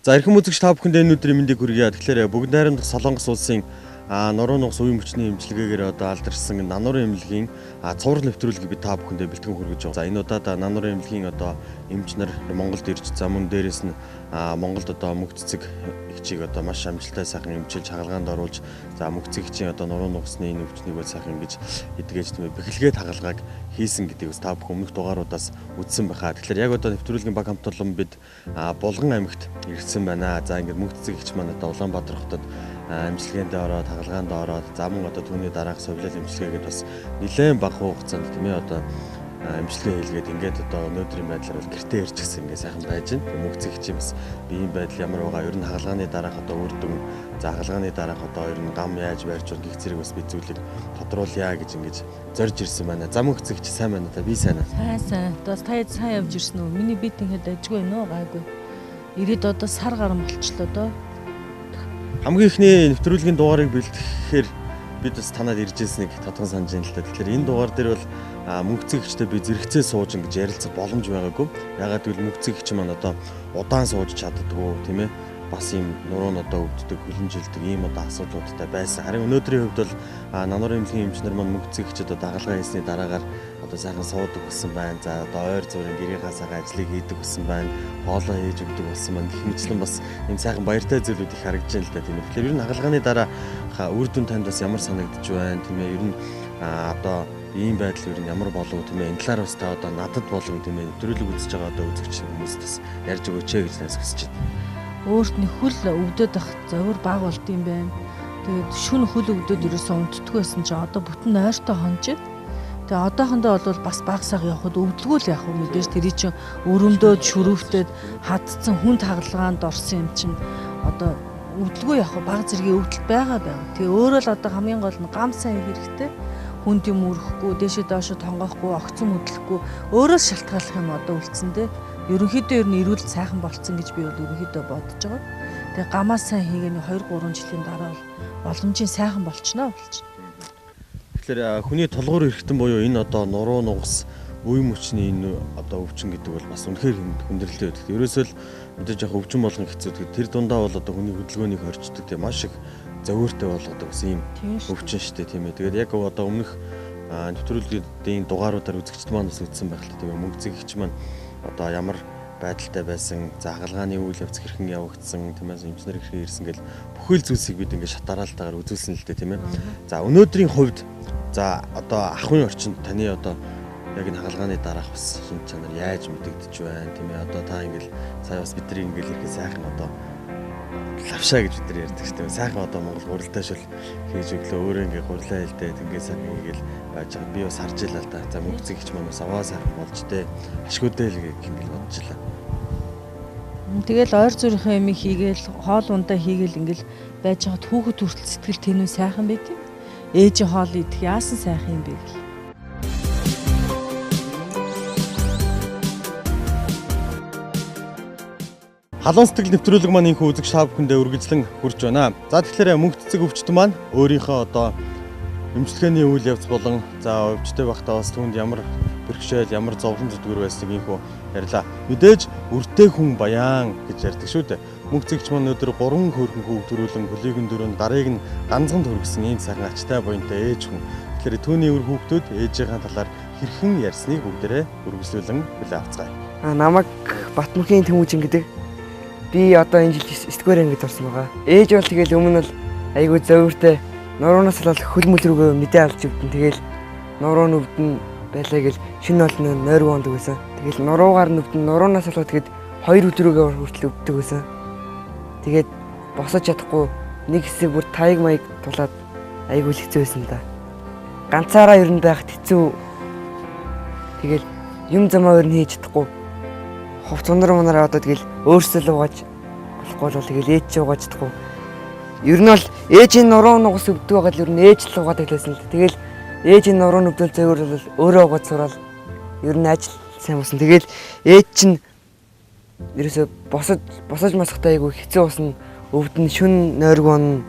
За эрхэм үзэгч та бүхэндээ энэ өдрийн мэндийг хүргье. Тэгэхээр бүгд найрамдах Солонгос улсын нуруу нугас үеийн хүчний эмчилгээгээр алдарсан нануурын эмнэлгийн цуврал нэвтрүүлгийг би та бүхэндээ бэлтгэн хүргэж байгаа. За энэ удаад нануурын эмнэлгийн эмч нар Монголд ирж за мөн дээрээс нь Монголд мөнх цэцэг эгчийг маш амжилттай сайхан эмчилж хагалгаанд оруулж за мөнх цэцэг эгчийн нуруу нугасны энэ өвчнийг сайхан ингэж эдгэж бэхлэгээ хагалгааг хийсэн гэдгийг та бүхэн өмнөх дугааруудаас үзсэн байхаа. Тэгэхээр яг нэвтрүүлгийн баг хамт олон бид Булган аймагт ирсэн байна. За ингээд мөнх цэцэг эгч маань Улаанбаатар хотод эмчилгээнд ороод хагалгаанд ороод за мөн түүний дараах совлал эмчилгээгээд бас нэлээд бага хугацаанд тийм ээ эмчилгээ хийлгээд ингээд өнөөдрийн байдлаар бол гэртээ ирж гисэн ингээд сайхан байж байна. Мөнх цэцэг эгчийн бас биеийн байдал ямар байгаа ер нь хагалгааны дараах үр дүн за хагалгааны дараах ер нь гам яаж барьж гэх зэрэг бас би зүйлийг тодруулъя гэж ингэж зорж ирсэн байна. За мөнх цэцэг эгч сайн байна та би сайн аа. Сайн. Бас та сайн явж ирсэн үү? Миний бит ингээд ажгүй нөө гайгүй. Ирээд сар гарan болчлоо Хамгийн ихний нэвтрүүлгийн дугаарыг бэлтгэхээр бид бас танад ирж ирснийг тодхон санаж байна л да. Тэгэхээр энэ дугаар дээр бол мөнх цэцэг эгчтэй би зэрэгцээ сууж ингэж ярилцах боломж байгаагүй. Ягаад гэвэл мөнх цэцэг эгч маань удаан сууж чаддаггүй тийм ээ. Бас ийм нуруу нь өвддөг, хүлэмжилдэг ийм асуудлуудтай байсан. Харин өнөөдрийн хувьд бол нануурын эмнэлгийн эмчнэр маань мөнх цэцэг эгчд дагалгаа хийсний дараагаар сайхан суудаг болсон байна. За ойр зүрийн гэрийнхаа сайхан ажлыг хийдэг болсон байна. Хоолоо хийж өгдөг болсон байна. Гэх мэтлэн бас ийм сайхан баяртай зүйлүүд их харагдаж байна л да тийм ээ. Тэгэхээр ер нь хагалгааны дараа үр дүн танд бас ямар санагдаж байна тийм ээ. Ер нь ийм байдал ер нь ямар болов тийм ээ. Энэ талаар бас та надад болов тийм ээ. Нэвтрүүлэг үзэж байгаа үзэгч хүмүүст бас ярьж өгөөч гэж хүсэж байна. Өөрт нь хөл өвдөд ах зовир баг болд юм байна. Тэгээд шүн хөл өвдөд ерөөсөө унтдаггүй байсан чи бүтэн нойртой хонж. Тэгээ одоохондоо бол бас баг саг явахад өвдөлгүүл яах вэ мэдээж тэрий чинь өрөмдөөд шүрүүхтэд хатцсан хүнд хагалгаанд орсон юм чинь өвдөлгөө яах вэ баг зэргийн өвдөл байгаа. Тэгээ өөрөө л хамгийн гол нь гам сайн хэрэгтэй. Хүнд юм өрөхгүй, дээшээ доошоо тонгоохгүй, огцон хөдлөхгүй, өөрөө шалтгааллах юм үлдсэндээ. Ерөнхийдөө ер нь эрүүл сайхан болцсон гэж би бол ерөнхийдөө бодож байгаа. Тэгээ гамаа сайн хийгээний 2-3 жилийн дараа боломжийн сайхан болчихно. Тэгэхээр хүний толгуур эргэтэн буюу энэ нуруу нугас үе мөчний энэ өвчин гэдэг бол бас үнэхээр хүндрэлтэй байдаг. Ерөөсөө л мэдээж яг өвчин болгон хэцүү. Тэр дундаа бол хүний хөдөлгөөнийг хорчдөг тийм маш их зовиортой болгодог бас ийм өвчин шүү дээ тийм ээ. Тэгээд яг өмнөх нэвтрүүлгийн дугааруудаар үзэгчд маань бас үзсэн байх л тийм мөнх цэцэг эгч маань ямар байдалтай байсан, за хагалгааны үйл явц хэрхэн явагдсан, тийм ээ эмчнэр хэрхэн ирсэн гэл бүхэл зүйлсийг бид ингээд шатараалтайгаар үзүүлсэн л дээ тийм ээ. За өнөөдрийн хувьд за ахуйн орчинд таны яг энэ хагалгааны дараах бас шинж чанар яаж мэдэгдэж байна тийм ээ. Та ингээд сая бас бидний ингээд ихэд сайхан лавшаа гэж бид нар ярьдаг шүү дээ. Сайхан Монгол гурилтайшил хийж өглөө өөрөө ингээд гурлаа хэлдээд ингээд сайхан хийгээл байж байгаа. Би бас харж илаа л да. За мөнх цэцэг эгч маань бас аваа сайхан болж дээ. Ашгүйдээ л ингээд бодчихлаа. Тэгэл ойр зүрийнхээ юм хийгээл хоол ундаа хийгээл ингээд байж хаад хүүхэд хүртэл сэтгэл тэнүү сайхан байт юм. Ээжийн хоол идэх яасан сайхан юм бэ гэл. Халуун сэтгэл нэвтрүүлэг маань инхүү үзэгч та бүхэндээ үргэлжлэн хүрч байна. За тэгэхээр мөнх цэцэг өвчтөн маань өөрийнхөө эмчилгээний үйл явц болон за өвчтэй байхдаа бас түүнд ямар бэрхшээл, ямар зовлон зүтгэр байсныг инхүү ярьлаа. Мэдээж өртөө хүн баян гэж ярьдаг шүү дээ. Мөнх цэцэгч маань өнөөдөр 3 хөөрхөн хүүг төрүүлэн хөлийг нь дөрөв дарыг нь ганцхан төргсөн ийм сайхан ачтай буянтай ээж хүн. Тэгэхээр түүний өр хүүхдүүд ээжийнхээ талаар хэрхэн ярьсныг бүгдээрээ үргэлжлүүлэн хүлээн авцгаая. Намайг Батмөнхийн Тэмүүжин гэдэг. Би энэ жил 9-р ангид орсон байгаа. Ээж бол тэгэл өмнө нь айгүй зовиртой нуруунаас л хөл мөл рүүгээ мэдээ алж өгдөн. Тэгэл нуруу нь өвдөн байлаа гэл шинэ олны нойр гоондог байсан. Тэгэл нуруугаар нь өвдөн нуруунаас л тэгэд 2 өдрөөгөө хүртэл өвддөг байсан. Тэгээд босож чадахгүй нэг хэсэг бүр таяг маяг тулаад айгүй л хэцүү байсан да. Ганцаараа ер нь байхад хэцүү. Тэгэл юм замаа ер нь хийж чадахгүй. Ховц унараа тэгэл өөрсдөө л угааж болохгүй бол тэгэл ээж чинь угааж чадахгүй. Ер нь бол ээжийн нуруу нугас өвдөг байгаа л ер нь ээж л угаадаг байсан л. Тэгэл ээжийн нуруу өвдөл зөөр бол өөрөө угааж сураал. Ер нь ажил сайн болсон. Тэгэл ээж чинь ерөөсө босож масахтай айгүй хэцүү болсон. Өвдөн шүн нойргон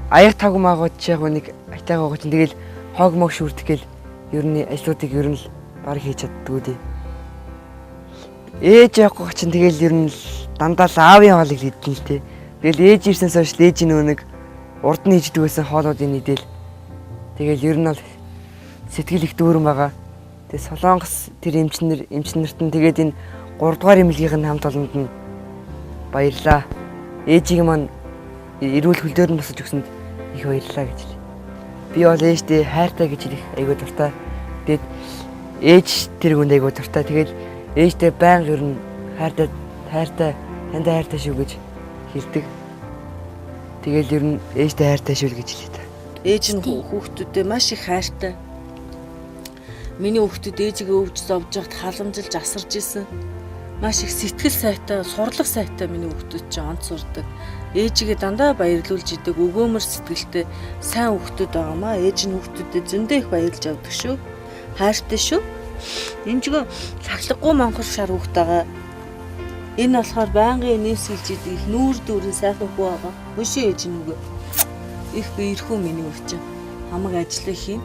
аяг таг маагууд яг нэг айтайгаа гоо чинь тэгэл хог мог шүрдэх гээл ер нь ажлуудыг ер нь л баг хийж чаддгүй дээ. Ээж явах чинь тэгэл ер нь дандаа л аавын хоолыг идэн л тээ. Тэгэл ээж ирсэнээс хойш ээж нөө нэг урд нь иждэг байсан хоолуудыг идэл. Тэгэл ер нь бол сэтгэл их дүүрэн байгаа. Тэгээ Солонгос тэр эмчнэрт нь тэгээд энэ 3 дугаар эмнэлгийн хамт олонд нь баярлаа. Ээжийг маань эрүүл хөлдөр нь босож өгсөнд их баярлаа гэж хэлээ. Би бол ээжтэй хайртай гэж хэлэх айгүй дуртай. Тэгээд ээж тэр хүнд айгүй дуртай. Тэгээд ээжтэй байнга ер нь хайртай тандаа хайртай шүү гэж хэлдэг. Тэгэл ер нь ээжтэй хайртай шүү л гэж хэлээ та. Ээж нь хүүхдүүдэд маш их хайртай. Миний хүүхдүүд ээжигээ өвж зовж байхад халамжилж асарж исэн. Маш их сэтгэл сайтай, сурлаг сайтай миний хүүхдүүд чинь онц сурдаг. Ээжигээ дандаа баярлуулж идэг, өгөөмөр сэтгэлтэй сайн хүүхдүүд байгаамаа. Ээж нь хүүхдүүдэд зөндөө их баярлж авдаг шүү. Хайртай шүү. Эмчгөө шарлаггүй монхор шар хүүхд байгаа. Энэ болохоор байнгын нээсгэлж идэг нүүр дүүрэн сайхан хүү байгаа. Өшөө ээж нь үгүй. Их биерхүү миний өвч. Хамаг ажиллах хийн.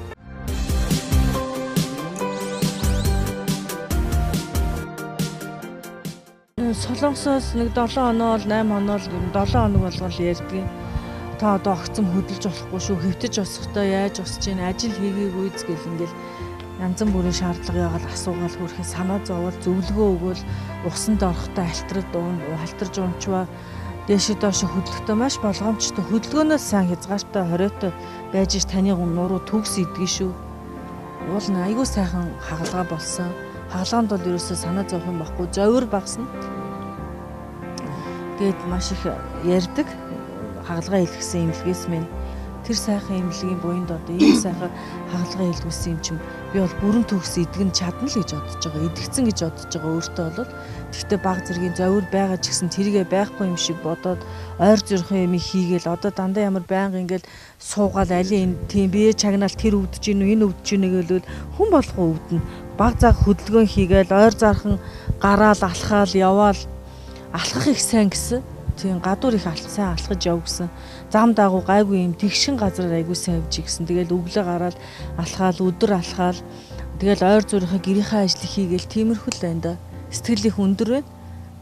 Солонгосоос нэг 7 хоноо бол 8 хоноо л 7 хоног болгол ярьдаг. Та одоо огцом хөдөлж болохгүй шүү. Хэвтэж босохдоо яаж босч ийн ажил хийгээгүй гэл ингээл янз бүрийн шаардлага яагаад асуугаал хөрхөө санаа зовол зөвлөгөө өгөөл усанд орохдоо халтарж унчваа дээшээ доош хөдлөхдөө маш болгоомжтой хөдөлгөөнөөс сайн хязгаартай хориотой байж ш таны нуруу төгс идэгэн шүү. Уул нь айгүй сайхан хагалгаа болсон. Хагалгаанд бол ерөөсөө санаа зовх юм баггүй зовир багсна. Тэгэд маш их ярьдаг хагалгаа хэлгэсэн имлгээс минь тэр сайхан имлгийн буйнд одоо ийм сайхан хагалгаа хэлгүүлсэн юм чинь би бол бүрэн төгс идэгэн чадна л гэж бодож байгаа. Идэгцэн гэж бодож байгаа өөртөө бол тэгтээ баг зэргийн зовир байгаа ч гэсэн тэрийгэ байхгүй юм шиг бодоод ойр зөрхөн юм хийгээл одоо дандаа ямар байнга ингээл суугаад алин тийм бие чагнаал тэр өвдөж гин энэ өвдөж гин гэвэл хүн болгоо өвдөн баг заг хөдөлгөөн хийгээл ойр зархан гараал алхаал яваал алхах их сайн гэсэн. Тийм гадуур их сайн алхаж яв гэсэн. Зам даагуу гайгүй юм тэгшин газраар айгүй сайн явж гисэн. Тэгэл өглөө гараад алхаал өдөр алхаал. Тэгэл ойр зүрийнхээ гэрийнхээ ажлыг хийгээл тиймэрхүү л байна да. Сэтгэл их өндөр байна.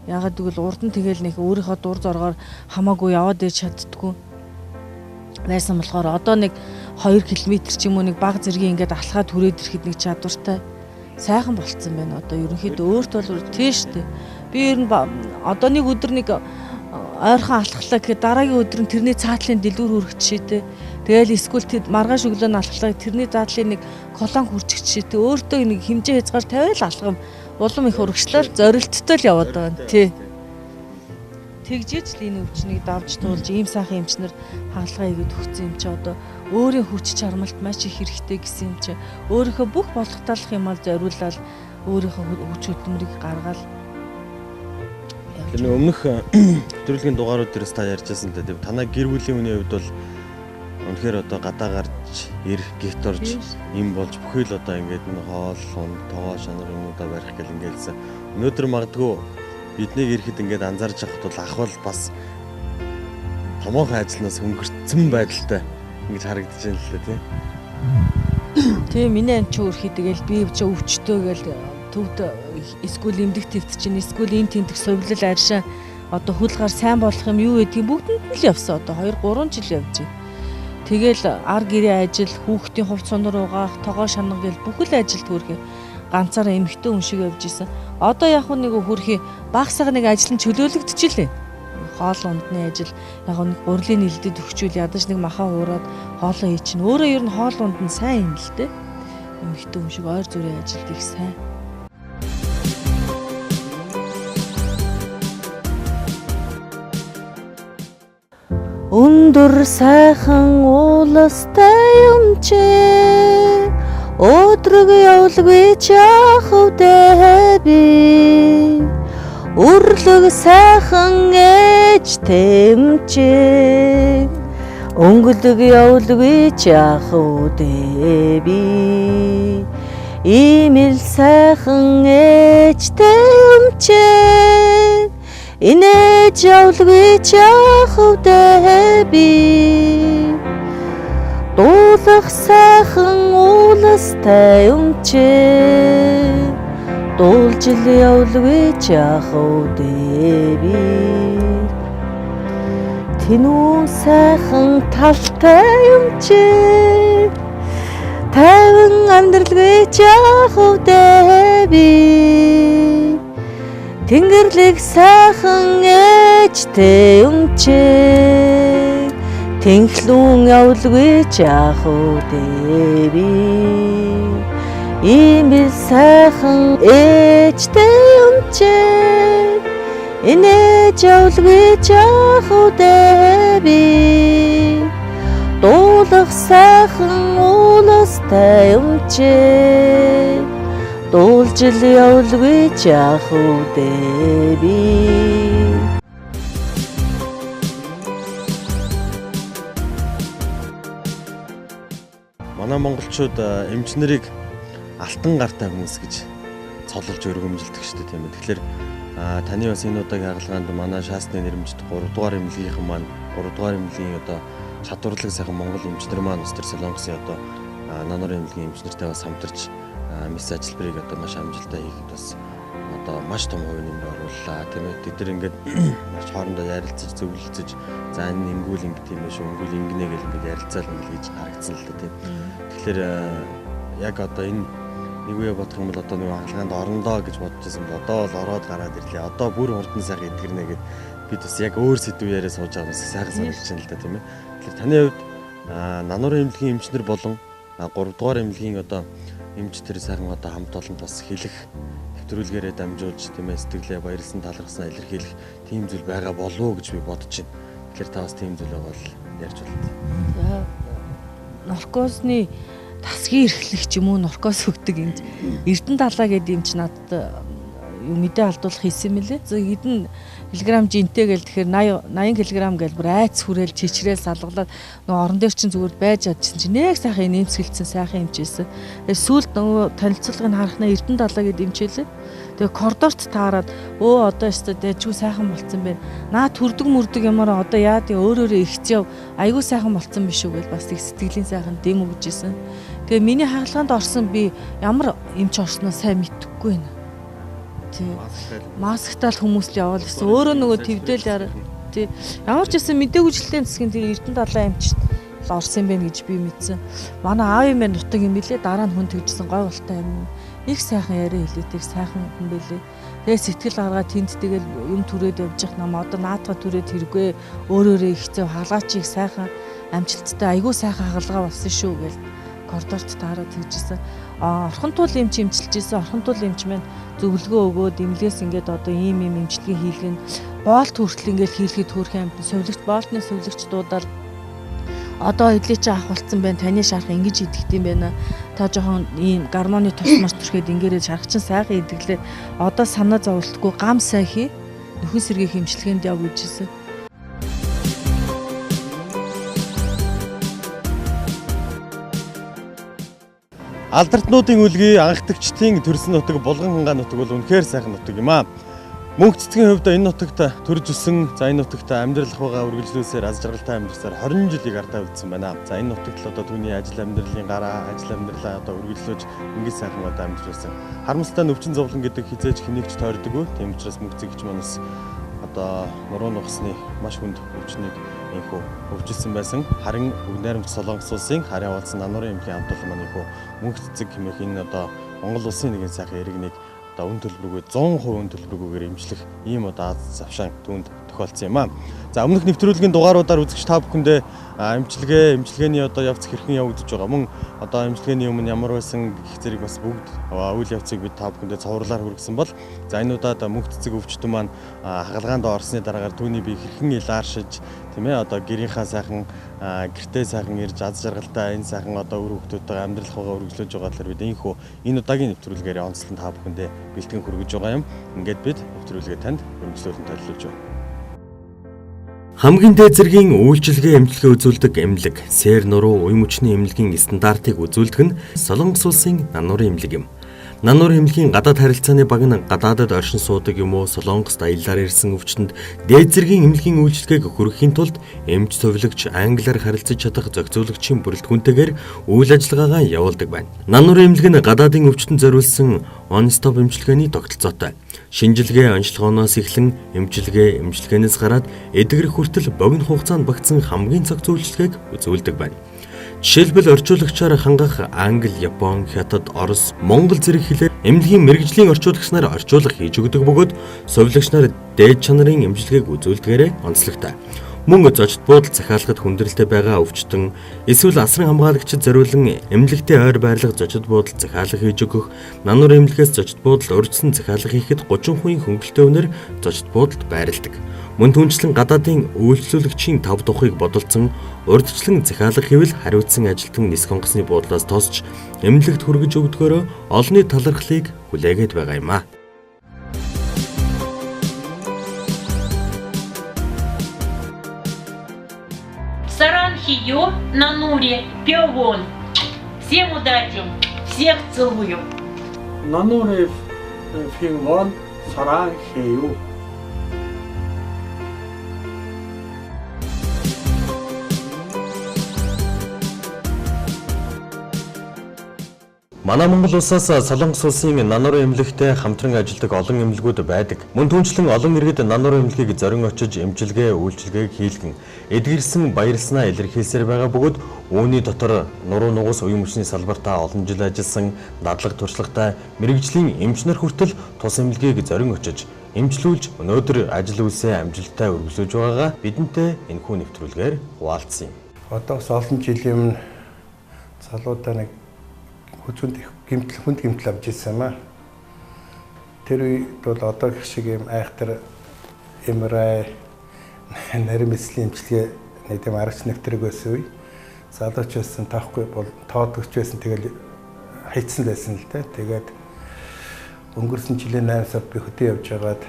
Ягаад гэвэл урд нь тэгэл нэг өөрийнхөө дур зоргоор хамаагүй яваад иж чаддгүй. Байсан болохоор одоо нэг 2 км ч юм уу нэг баг зэргийн ингээд алхаад түрээд ирэхэд нэг чадвартай сайхан болцсон байна. Одоо ерөнхийдөө өөрт бол тийштэй. Би ер нь одоо нэг өдөр нэг ойрхон алхахлаа гэхэд дараагийн өдөр нь тэрний цаатлын дэлгүүр хүрэх жишээтэй. Тэгэл эсвэл маргааш өглөө нь алхахлаа тэрний цаатлын нэг колон хүрчих жишээтэй. Өөртөө нэг хэмжээ хязгаар тавиал алхам улам их урагшлал зорилттой л яваад байгаа. Тий. Тэгжээч л энэ өвчнийг давж туулж ийм сайхан эмчнэр хаалгаа хийгээд өгсөн юм чи одоо өөрийн хүч чармалт маш их хэрэгтэй гэсэн юм чи өөрийнхөө бүх болох талах юмар зориулаад өөрийнхөө хүч хөдөлмөрийг гаргаад тэр өмнөх нэвтрүүлгийн дугаарууд дээрээс та ярьжсэн дээ. Танай гэр бүлийн хүний хувьд бол үнэхээр одоо гадаа гарч ирэх гихт орж юм болж бүхэл одоо ингээд энэ хоол, хоног, тоогоо шанар юмудаа барих гэл ингээдсэн. Өнөөдөр магадгүй биднийг ирэхэд ингээд анзаарч явахд бол ах бол бас томоохон ажлнаас хөнгөрцөн байдалтай ингэж харагдаж байна л дээ тий. Миний анч өөрхий тэгэл би ч өвчтөө гэл төвд эсвэл эмдэгт твтчин эсвэл энэ тентх сувлал аршаа одоо хөлгаар сайн болох юм юу гэдгийг бүгдэнд нь л явсан одоо 2-3 жил явж байна. Тэгэл ар гэрээ ажил, хүүхдийн хувц сонор угаах, тоогоо шанах гэл бүхэл ажилд хүрэх ганцаараа эмхтэн хүн шиг явж исэн. Одоо яг нэг хөрхий багсаг нэг ажил нь чөлөөлөгдөж илээ. Хоол ундны ажил яг нэг гурилын нэлдэд өгчүүл ядаж нэг махаа уураад хоолоо хийчин. Өөрөө ер нь хоол унд нь сайн юм л дээ. Эмхтэн хүн шиг ойр зүрийн ажилд их сайн. Өндөр сайхан ууластай юм чи өдрөг явлгүй чах үдэ би өрлөг сайхан ээжтэй юм чи өнгөлөг явлгүй чах үдэ би имэл сайхан ээжтэй юм чи инээж явлгүй чах үдэ би дуулах сайхан ууластай юм чи дуулжил явлгүй жаах үдээвэр тэнүү сайхан талтай юм чи тайван амьдралгүй жаах үдээвэр Тэнгэрлэг сайхан ээжтэй юм чи Тэнхлүүн явлгүй жаах үдээвэр Ийм би сайхан ээжтэй юм чи Энэж явлгүй жаах үдээвэр Дуулах сайхан ууластай юм чи Дуулжил явлгүй жаах үдээвэр Манай монголчууд эмчнэрийг алтан гартай хүмүүс гэж цололж өргөмжилдэг шүү дээ тийм ээ. Тэгэхээр таны бас энэ удаагийн хагалгаанд манай шаасны нэрмжид 3 дугаар эмнэлгийнхэн маань 3 дугаар эмнэлгийн одоо чадварлаг сайхан монгол эмчнэр маань бас тэр Солонгосын одоо нанор эмнэлгийн эмчнэртэй бас хамтарч мис ажиллбарыг одоо маш амжилттай хийхэд бас одоо маш том хувь нэмэр орууллаа тийм ээ. Тэд нар ингээд маш хоорондоо ярилцаж зөвлөлцөж за энэ ингүүл ингэ тийм ээ шүү ингүүл ингэнэ гэл ингээд ярилцаал ингэ хийж харагдсан л да тийм. Тэгэхээр яг одоо энэ нэг үе бодох юм бол одоо нэг хаалганд орондоо гэж бодож байсан бол одоо бол ороод гараад ирлээ. Одоо бүр хурдан сайхан эдгэрнэ гэд бид бас яг өөр сэдв яриа сууж байгаа юмс сайхан санагдаж байна л да тийм ээ. Тэгэхээр таны хувьд нанор эмнэлгийн эмчнэр болон 3 дугаар эмнэлгийн одоо эмч тэр сайхан одоо хамт олон бас хэлэх нэвтрүүлгээрээ дамжуулж тийм ээ сэтгэлээ баярлсан талархсан илэрхийлэх тийм зүйл байгаа болов уу гэж би бодож байна. Тэгэхээр та бас тийм зүйл байгаа бол ярьж болно. За наркозны тасгийн эрхлэх ч юм уу наркоз өгдөг юм. Эрдэнэ далаа гэдэг юм чи надад мэдээ алдуулах хийсэн мөлий. За хэдэн килограмм жинтэй гэл тэгэхээр 80 кг гэл бүр айц хүрээл чичрээл салгалаад нөгөө орон дээр чинь зүгээр байж чадчихсан чи нэг сайхан нэмсгэлцэн сайхан эмчээсэн. Сүүлд нөгөө танилцуулгыг харахнаа эрдэнэ далаа гэдэг эмчээлээ. Тэгээ коридорт таарад одоо өстө дэжгүй сайхан болцсон байна. Наа төрдөг мөрдөг юмараа одоо яа тий өөрөөрөө ихцээ айгүй сайхан болцсон биш үү гэж бас их сэтгэлийн сайхан дэм өгжсэн. Тэгээ миний хаалганд орсон би ямар эмч орсноо сайн мэдэхгүй байна. Масктай л хүмүүс л яваал гэсэн. Өөрөө нөгөө твдэл яар тий ямар ч гэсэн мэдээгүй жилийн засгийн тэр эрдэнэ далаа эмчт л орсон юм байна гэж би мэдсэн. Манай аав юм байна нутаг юм билээ. Дараа нь хүн тэгжсэн гой болтой юм. Их сайхан яриа хэлээдэг сайхан хүн билээ. Тэгээ сэтгэл гаргаа тэнд тэгэл юм түрээд явж явах нам одоо наатга түрээд хэрэггүй өөрөөрөө ихцээ хаалгачийг сайхан амжилттай айгүй сайхан хагалгаа болсон шүү гэж коридорт таараад тэгжсэн. Орхон туул эмч эмчилжсэн. Орхон туул эмч маань зөвлөгөө өгөөд эмнэлгээс ингээд одоо ийм эмчилгээ хийлгэн боолт хүртэл ингээд хийлгээд төрх юм. Сувлагч боолтны сувлагч дуудаад одоо хэдlээ чи ах болцсон байна. Таны шарах ингэж идэгт юм байна. Та жоохон ийм гормоны тусмас төрхэд ингээрээ шарах чинь сайхан идэглээ. Одоо санаа зовлтгүй гам сайн хий. Нөхөн сэргийн хэмжлэгэнд яв гэжсэн. Алдартнуудын үлгий анхдагчдын төрсөн нутаг Булган хангаан нутаг бол үнэхээр сайхан нутаг юм аа. Мөнх цэцгийн хувьд энэ нутагт төрж өссөн, за энэ нутагт амьдрал ахуйгаа үргэлжлүүлсээр аз жаргалтай амьдарсаар 20 жилийг ардаа үлдсэн байна. За энэ нутагт л одоо түүний ажил амьдралын гараа, ажил амьдралаа одоо үргэлжлүүлж ингээд сайхан одоо амьдарсан. Харамсалтай өвчин зовлон гэдэг хизээж хэнийг ч тойрдоггүй. Тийм учраас мөнх цэгч манаас одоо нуруу нухсны маш хүнд өвчнийг инхүү өвчлсөн байсан. Харин Бүгд найрамдах Солонгос улсын харьяа уулзсан нанорын эмнэлгийн хамт олон маань инхүү мөнх цэцэг хэмээх энэ одоо Монгол улсын нэгэн сайхан иргэнийг одоо үн төлбөргүй 100% үн төлбөргүйгээр эмчлэх ийм одоо аз завшаан түүнд тохиолдсон юм аа. За өмнөх нэвтрүүлгийн дугааруудаар үзэгч та бүхэндээ эмчилгээний одоо явц хэрхэн явагдаж байгаа мөн одоо эмчилгээний өмнө ямар байсан гэх зэрэг бас бүгд үйл явцыг бид та бүхэндээ цовруулаар хүргэсэн бол за энэ удаад мөнх цэцэг өвчтөн маань хагалгаанд орсны дараагаар түүний би хэрхэн илааршиж тийм ээ одоо гэрийнхаа сайхан гэртээ сайхан ирж аз жаргалтай энэ сайхан одоо үр хөвгтүүдтэй амьдрал хаваа үргэлжлүүлж байгаа болохоор бид энэ удаагийн нэвтрүүлгээр онцлон та бүхэндээ бэлтгэн хүргэж байгаа юм. Ингээд бид нэвтрүүлгээ танд өргөжлүүлэн төлөвлөж байна. Хамгийн дээд зэргийн үйлчилгээ эмчилгээ үзүүлдэг эмнэлэг Сэр нуруу уян мөчний эмнэлгийн стандартыг үзүүлдэг нь Солонгос улсын нанурын эмнэлэг юм. Нануур эмнэлгийн гадаад харилцааны баг нь гадаадад оршин суудаг юм уу Солонгост аяллаар ирсэн өвчтөнд дээд зэргийн эмнэлгийн үйлчилгээг хүргэхийн тулд эмч цовлогч англиар харилцаж чадах зохицуулагчийн бүрэлдэхүүнтэйгээр үйл ажиллагаагаа явуулдаг байна. Нануур эмнэлэг нь гадаадын өвчтөнд зориулсан он-стоп эмчилгээний тогтолцоотой. Шинжилгээ онцлогооноос эхлэн эмчилгээнээс гараад эдгэрэх хүртэл богино хугацаанд багтсан хамгийн цогц үйлчилгээг үзүүлдэг байна. Жишээлбэл орчуулагчаар хангах англи, япон, хятад, орос, монгол зэрэг хэлээр эмнэлгийн мэрэгжлийн орчуулагч нар орчуулга хийж өгдөг бөгөөд совилогч нар дээд чанарын эмчилгээг үзүүлдгээрээ онцлогтой. Мөн зочид буудал захиалгад хүндрэлтэй байгаа өвчтөн эсвэл асран хамгаалагчид зориулан эмнэлэгтээ ойр байрлах зочид буудал захиалга хийж өгөх, нануур эмнэлгээс зочид буудал урьдчилан захиалга хийхэд 30% хөнгөлөлтөө өнөр зочид буудалд байрладаг. Мөн түнчлэн гадаадын үйлчлүүлэгчийн 5 тухыг бодолцсон урьдчилан захиалга хийвэл хариуцсан ажилтан нисэх онгоцны буудлаас тосч эмнэлэгт хүргэж өгдгөөрөө олонний талархлыг хүлээгээд байгаа юм а. Саранхию, Нануре, Пиовон. Всем удачи, всех целую. Нануре, Пиовон, Саранхию. Манай Монгол улсаас Солонгос улсын нануур эмнэлэгтэй хамтран ажилладаг олон эмнэлгүүд байдаг. Мөн түнчлэн олон иргэд нануур эмнэлгийг зорин очиж эмчилгээ, үйлчилгээг хийлгэн эдгэрсэн баярлснаа илэрхийлсээр байгаа бөгөөд үүний дотор нуруу нугас уян мөчний салбартаа олон жил ажилласан дадлаг туршлагатай мэрэгжлийн эмч нар хүртэл тус эмнэлгийг зорин очиж эмчлүүлж өнөөдөр ажил үйлсээ амжилттай үргэлжлүүлж байгаагаа бидэнтэй энэхүү нэвтрүүлгээр хуваалцсан юм. Одоо бас олон жилийн өмнө залуудаа нэг хүнд гэмтэл авч ирсэн юм аа. Тэр үед бол одоо гэх шиг юм айхтар MRI нарийн мэслийн эмчилгээ нэг тийм аргач нэвтрэг байсан үе. Залууч байсан таахгүй бол тоодогч байсан тэгэл хайцсан байсан л дээ. Тэгээд өнгөрсөн жилийн 8 сард би хөдөө явж байгаад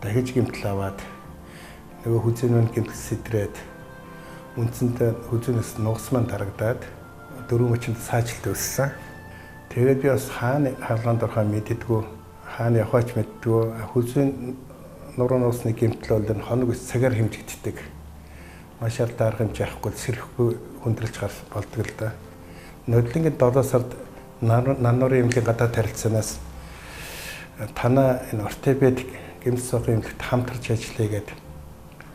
дахиж гэмтэл аваад нөгөө хүзэнүүнд гэмтэл сэтрээд үндсэндээ хүзэнээс нугас маань тарагдаад 4 мөчөнд саажилт өссөн. Тэгээд би бас хаана хаалганд орохоо мэддэггүй, хаана яваач мэддэггүй. Хүзэн нуруу нуусны гэмтэл бол энэ хоног ус цагаар хэмжигддэг. Маш алдарх хэмжээ авахгүй сэрхгүй хүндрэлж гарч болдог л да. Нодлонгийн 7 сард нануурын эмнэлгийн гадаад харилцаанаас танаа энэ ортопедик гэмтэл сохын эмнэлэгт хамтарч ажиллая гэд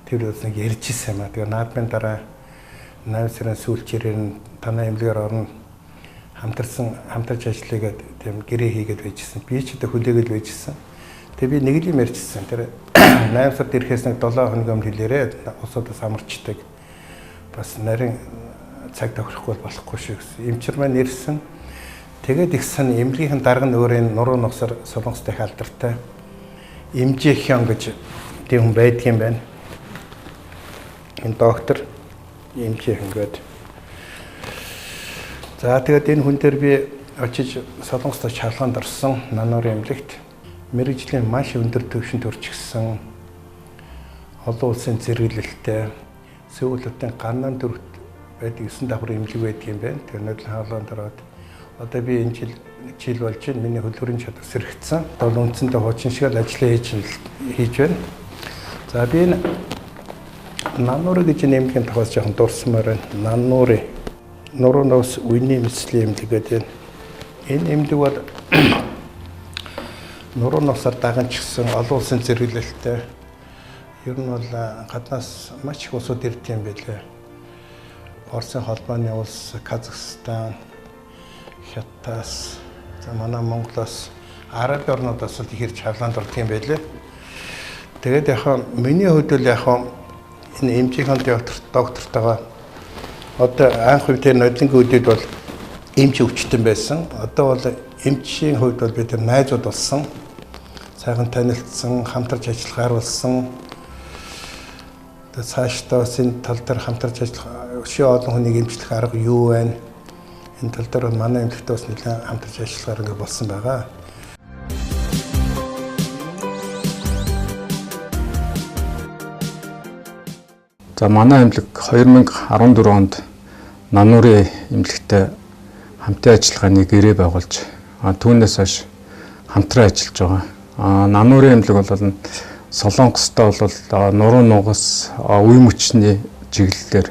тэр бас нэг ярьж ирсэн юм аа. Тэгээ наадмын дараа 8 сарын сүүлчээр танаа эмнэлгээр орно хамтарч ажиллая гэд тийм гэрээ хийгээд байжсэн. Би ч одоо хүлээгээд байжсэн. Тэгээ би нэг л юм ярьжсэн. Тэр 8 сард ирэхээс нэг 7 хоног өмнө хэлээрээ усуудаас амарчдаг. Бас нарийн цаг тохирохгүй болохгүй шүү гэсэн. Эмчир маань ирсэн. Тэгээд ихсэн эмнэлгийн дарга нь өөрийн нуруу нугасаар Солонгостой их алдартай Имжихэн гэж тийм хүн байдаг юм байна. Энэ доктор Имжихэн гэдэг. За тэгээд энэ хүн дээр би очиж Солонгостой чалгаанд орсон нануур эмнэлэгт мэрэгжлийн маш өндөр түвшинд хүрчихсэн олон улсын зэрэглэлтэй Сөүлөтийн ганнан дөрөвт байдаг 9 давхар эмнэлэг байдаг юм байна. Тэр нодлон хаалганд ороод одоо би энэ жил болж байна. Миний хөлбөрийн чадвар сэрэгцсэн. Одоо үндсэндээ хуучин шиг л ажиллаа хийж байна. За би энэ нануур гэж нэмэлтийн таваас жоохон дурсамаар байна. Нуруу нугас үений мэслийн эмнэлэг гэдэг. Энэ эмнэлэг бол нуруу нугасаар дагнчихсан олон улсын зэрэглэлтэй. Ер нь бол гаднаас маш их улсууд ирдэг юм байлээ. Оросын холбооны улс, Казахстан, Хятадаас, за манай Монголоос, Араб орнуудаас л ихэр чавлаанд ордог юм байлээ. Тэгээд яхаа миний хувьд л яхаа энэ эмчийн доктортойгоо одоо анх үед тэр нодлонгийн үеуд бол эмч өвчтөн байсан. Одоо бол эмчийн хувьд бол бид найзууд болсон. Сайхан танилцсан, хамтарч ажиллахаар болсон. Тэгээд цаашдаа энэ тал дээр хамтарч ажиллах өшөө олон хүнийг эмчлэх арга юу вэ? Энэ тал дээр манай эмнэлэгтэй бас нэлээд хамтарч ажиллахаар ингэ болсон байгаа. За манай эмнэлэг 2014 онд нануурын эмнэлэгтэй хамтын ажиллагааны гэрээ байгуулж Түүнээс хойш хамтран ажиллаж байгаа. Нануурын эмнэлэг бол Солонгостой бол нуруу нугас үе мөчний чиглэлээр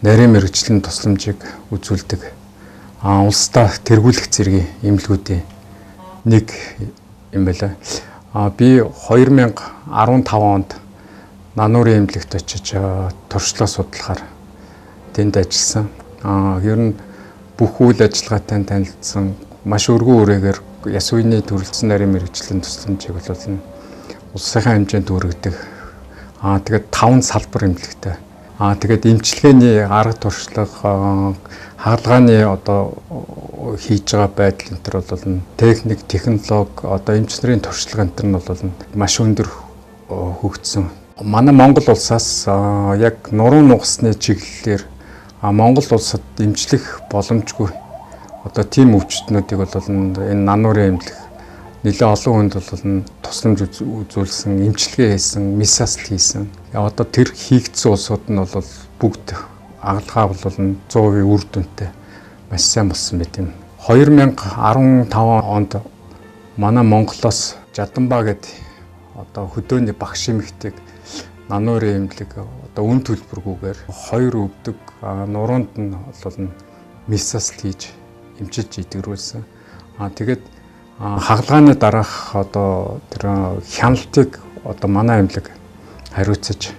нарийн мэргэжлийн тусламжийг үзүүлдэг. Улсдаа тэргүүлэх зэргийн эмнэлгүүдийн нэг юм байна. Би 2015 онд Нануурын эмнэлэгт очиж туршлага судлахаар тэнд ажилласан. Ер нь бүх үйл ажиллагаатай танилцсан, маш өргөн үрээгээр яс үений төрөлцсөн нарийн мэргэжлийн тусламжийг бол улсынхаа хэмжээнд өргөдөг. Тэгээд 5 салбар эмнэлэгтэй. Тэгээд эмчилгээний арга туршлага, хаалгааны хийж байгаа байдал энэ төр бол техник, технологи, эмч нарын туршлага энэ төр нь бол маш өндөр хөгжсөн. Манай Монгол улсаас яг нуруу нугасны чиглэлээр Монгол улсад эмчлэх боломжгүй тийм өвчтнүүдийг бол энэ Нануурын эмнэлэг нэлээд олон хүнд бол тусламж үзүүлсэн, эмчилгээ хийсэн, месасл хийсэн. Тэр хийгдсэн улсууд нь бол бүгд агалгаа бол 100% үр дүнтэй маш сайн болсон байт юм. 2015 онд манай Монголоос Жаданбаа гэдэг хөдөөний багш эмэгтэйг Нануурын эмнэлэг үн төлбөргүйгээр 2 өвдөг нуруунд нь бол месасл хийж эмчилж идэгрүүлсэн. Тэгээд хагалгааны дараах тэр хяналтыг манай эмнэлэг хариуцаж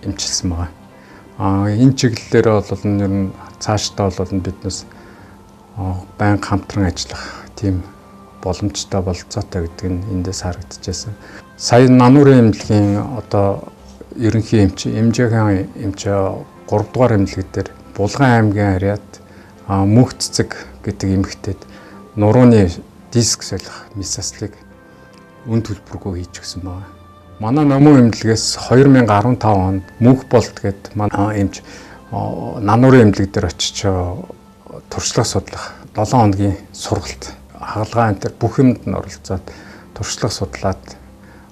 эмчилсэн байгаа. Энэ чиглэлээр бол ер нь цаашдаа бол биднээс байнга хамтран ажиллах тийм боломжтой болцоотой гэдэг нь эндээс харагдчихсан. Сая Нануурын эмнэлгийн ерөнхий эмч, эмжээхэн эмч 3 дугаар эмнэлэг дээр Булган аймгийн харьяат Мөнх цэцэг гэдэг эмэгтэйд нурууны диск солих месаслыг үн төлбөргүй хийж өгсөн байна. Манай номын эмнэлгээс 2015 онд Мөнх болт гэдэг манай эмч Нануурын эмнэлэг дээр очиж туршлага судлах 7 хоногийн сургалт хаалгаа энэ бүх юмд нь оролцоод туршлага судлаад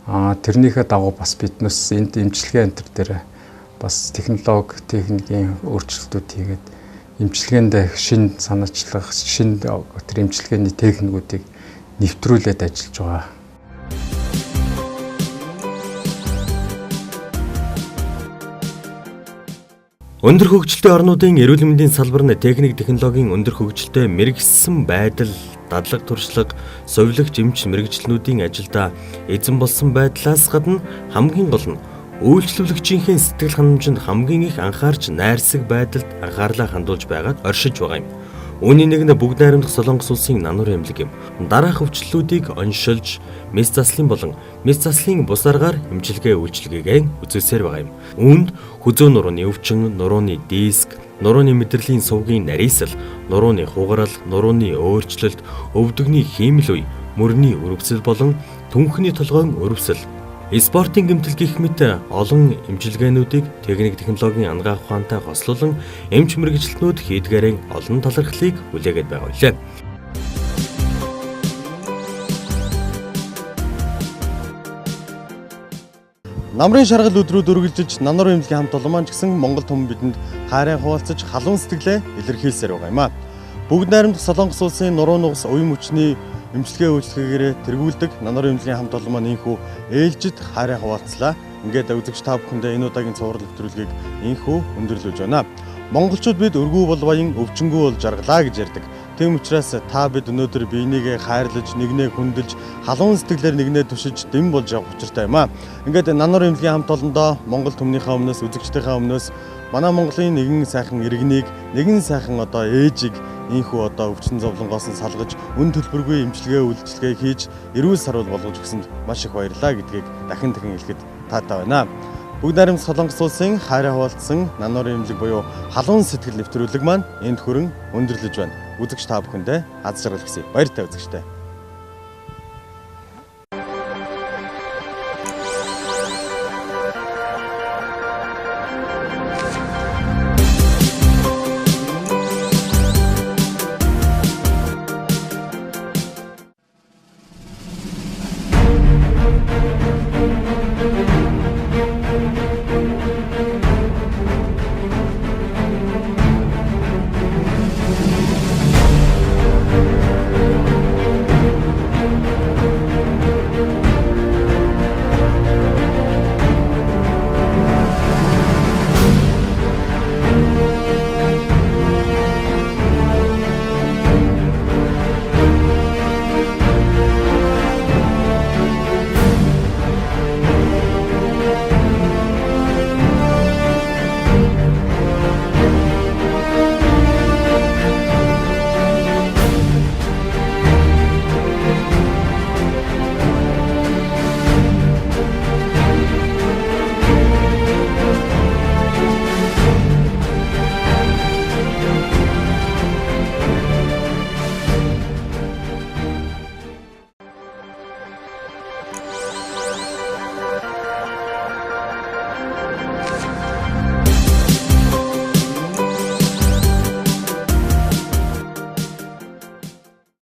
тэрнийхээ дагуу бас биднээс энд эмчилгээ энэ дээр бас технологи, техникийн өөрчлөлтүүд хийгээд эмчилгээнд шинэ санаачлах, шинэ тэр эмчилгээний техникүүдийг нэвтрүүлээд ажиллаж байгаа. Өндөр хөгжилтэй орнуудын эрүүл мэндийн салбар нь техник, технологийн өндөр хөгжилтэй мэрэгсэн байдал, дадлаг туршлага, совилогч эмч мэрэгчлэнүүдийн ажилдаа эзэн болсон байдлаас гадна хамгийн гол нь үйлчлүүлэгчийнхээ сэтгэл ханамжинд хамгийн их анхаарч найрсаг байдалд анхаарлаа хандуулж байгаад оршиж байгаа юм. Үүний нэг нь бүгд найрамдах Солонгос улсын Нануурын эмнэлэг юм. Дараах өвчлөлүүдийг оншилж, мэс заслын болон мэс заслын бус аргаар эмчилгээ үйлчилгээгээ үзүүлсээр байгаа юм. Үүнд хүзөө нурууны өвчин, нурууны диск, нурууны мэдрэлийн сувгийн нарийсал, нурууны хугарал, нурууны өөрчлөлт, өвдөгний хиймэл үе, мөрний өрөвсөл болон түнхний толгойн өрөвсөл, спортын гэмтэл гэх мэт олон эмчилгээнүүдийг техник технологийн ангаах ухаантай хослуулан эмч мэргэжилтнүүд хийдгээрэн олон талархлыг хүлээгээд байгаа билээ. Намрын шаргал өдрүүд үргэлжиж Нануурын эмнэлгийн хамт олон маань ч гэсэн Монгол түмэн бидэнд хайраа хуваалцаж халуун сэтгэлээ илэрхийлсээр байгаа юм а. Бүгд найрамдах Солонгос улсын нуруу нугас үе мөчний эмчилгээ үйлчлэгээр тэргүүлдэг Нануурын эмнэлгийн хамт олон маань инхүү ээлжид хайраа хуваалцлаа. Ингээд үзэгч та бүхэндээ энэ удаагийн цуврал нэвтрүүлгийг инхүү өндөрлөж байна. Монголчууд бид өргүү бол баян, өвчнгүү бол жаргалаа гэж ярьдаг. Тийм учраас та бид өнөөдөр биенийгээ хайрлаж, нэгнээ хүндэлж, халуун сэтгэлээр нэгнээ түшиж дэм болж явах учиртай юм а. Ингээд Нануурын эмнэлгийн хамт олондоо Монгол түмнийхээ өмнөөс, үзэгчдийнхээ өмнөөс манай Монголын нэгэн сайхан иргэнийг, нэгэн сайхан ээжийг инхүү өвчин зовлонгоос нь салгаж, үн төлбөргүй эмчилгээ үйлчилгээ хийж, эрүүл сарвал болгож өгсөнд маш их баярлалаа гэдгийг дахин хэлэхэд таатай байна. Бүгд найрамдах Солонгос улсын хайраа хуваалцсан Нануурын эмнэлэг буюу халуун сэтгэл нэвтрүүлэг маань энд хүрэн өндөрлөж байна. Үзэгч та бүхэндээ аз жаргал хүсье. Баяртай үзэгчтэй.